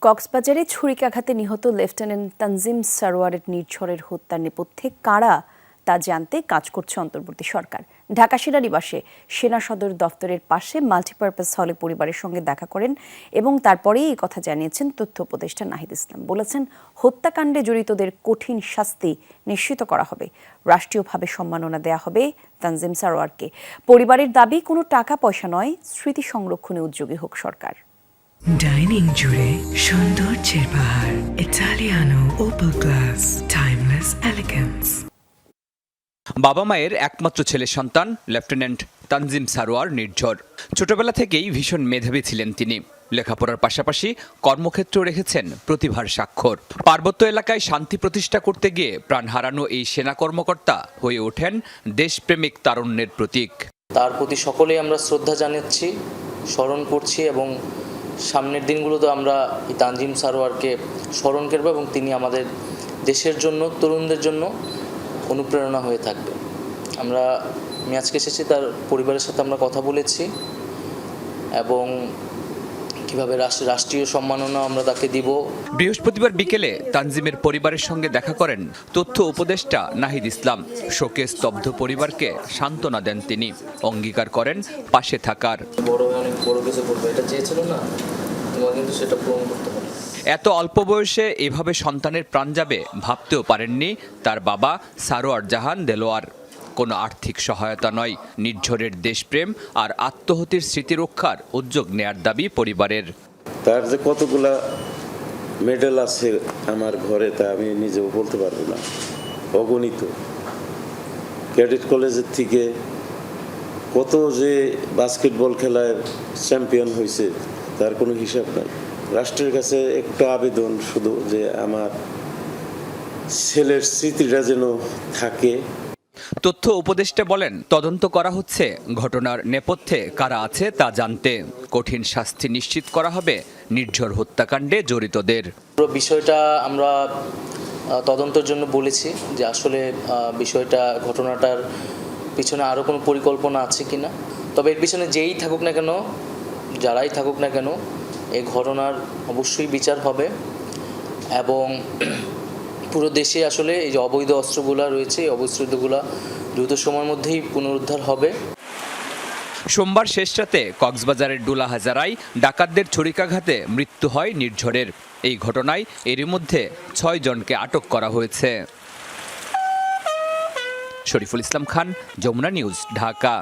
কক্সবাজারে ছুরিকাঘাতে নিহত লেফটেন্যান্ট তানজিম সারোয়ারের নির্ঝরের হত্যার নেপথ্যে কারা তা জানতে কাজ করছে অন্তর্বর্তী সরকার। ঢাকা সেনানিবাসে সেনা সদর দফতরের পাশে মাল্টিপারপাস হলে পরিবারের সঙ্গে দেখা করেন এবং তারপরেই এই কথা জানিয়েছেন তথ্য উপদেষ্টা নাহিদ ইসলাম। বলেছেন, হত্যাকাণ্ডে জড়িতদের কঠিন শাস্তি নিশ্চিত করা হবে, রাষ্ট্রীয়ভাবে সম্মাননা দেয়া হবে তানজিম সারোয়ারকে। পরিবারের দাবি, কোনো টাকা পয়সা নয়, স্মৃতি সংরক্ষণে উদ্যোগী হোক সরকার। ডাইনিং জুড়ে সৌন্দর্যের পাহাড়, Italiano Opel glass, timeless elegance. বাবা মায়ের একমাত্র ছেলে সন্তান লেফটেন্যান্ট তানজিম সারোয়ার নির্ঝর। ছোটবেলা থেকেই ভীষণ মেধাবী ছিলেন তিনি। লেখাপড়ার পাশাপাশি কর্মক্ষেত্র রেখেছেন প্রতিভার স্বাক্ষর। পার্বত্য এলাকায় শান্তি প্রতিষ্ঠা করতে গিয়ে প্রাণ হারানো এই সেনা কর্মকর্তা হয়ে ওঠেন দেশপ্রেমিক তারুণ্যের প্রতীক। তার প্রতি সকলেই আমরা শ্রদ্ধা জানাচ্ছি, স্মরণ করছি এবং সামনের দিনগুলোতে আমরা এই তানজিম সারোয়ারকে স্মরণ করব এবং তিনি আমাদের দেশের জন্য, তরুণদের জন্য অনুপ্রেরণা হয়ে থাকবে। আমি আজকে এসেছি, তার পরিবারের সাথে আমরা কথা বলেছি এবং কিভাবে রাষ্ট্রীয় সম্মাননা আমরা তাকে দিব। বৃহস্পতিবার বিকেলে তানজিমের পরিবারের সঙ্গে দেখা করেন তথ্য উপদেষ্টা নাহিদ ইসলাম। শোকে স্তব্ধ পরিবারকে সান্ত্বনা দেন তিনি, অঙ্গীকার করেন পাশে থাকার। অনেক বড় কিছু করবে, এটা চেয়েছিল না, তোমার কিন্তু সেটা পূরণ করতে হবে। এত অল্প বয়সে এভাবে সন্তানের প্রাণ যাবে ভাবতেও পারেননি তার বাবা সারোয়ার জাহান দেলোয়ার। কোনো আর্থিক সহায়তা নয়, নির্ঝরের দেশপ্রেম আর আত্মহতির স্মৃতি রক্ষার উদ্যোগ নেয়ার দাবি পরিবারের। তার যে কতগুলা মেডেল আছে আমার ঘরে তা আমি নিজেও বলতে পারবো না, অগণিত। ক্যাডেট কলেজের থেকে কত যে বাস্কেটবল খেলায় চ্যাম্পিয়ন হয়েছে তার কোনো হিসাব নাই। রাষ্ট্রের কাছে একটা আবেদন শুধু, যে আমার ছেলের স্মৃতিটা যেন থাকে। তথ্য উপদেষ্টা বলেন, তদন্ত করা হচ্ছে ঘটনার নেপথ্যে কারা আছে তা জানতে। কঠিন শাস্তি নিশ্চিত করা হবে নির্ঝর হত্যাকাণ্ডে জড়িতদের। পুরো বিষয়টা আমরা তদন্তের জন্য বলেছি, যে আসলে ঘটনাটার পিছনে আরও কোনো পরিকল্পনা আছে কিনা। তবে এর পিছনে যেই থাকুক না কেন, যারাই থাকুক না কেন, এই ঘটনার অবশ্যই বিচার হবে এবং পুরো দেশে আসলে এই যে অবৈধ অস্ত্রগুলো রয়েছে, এই অবৈধগুলো দ্রুত সময়ের মধ্যেই পুনরুদ্ধার হবে। সোমবার শেষ রাতে কক্সবাজারের ডুলা হাজারায় ডাকাতদের ছুরিকাঘাতে মৃত্যু হয় নির্ঝরের। এই ঘটনায় এরই মধ্যে 6 জনকে আটক করা হয়েছে। শরীফুল ইসলাম খান, যমুনা নিউজ, ঢাকা।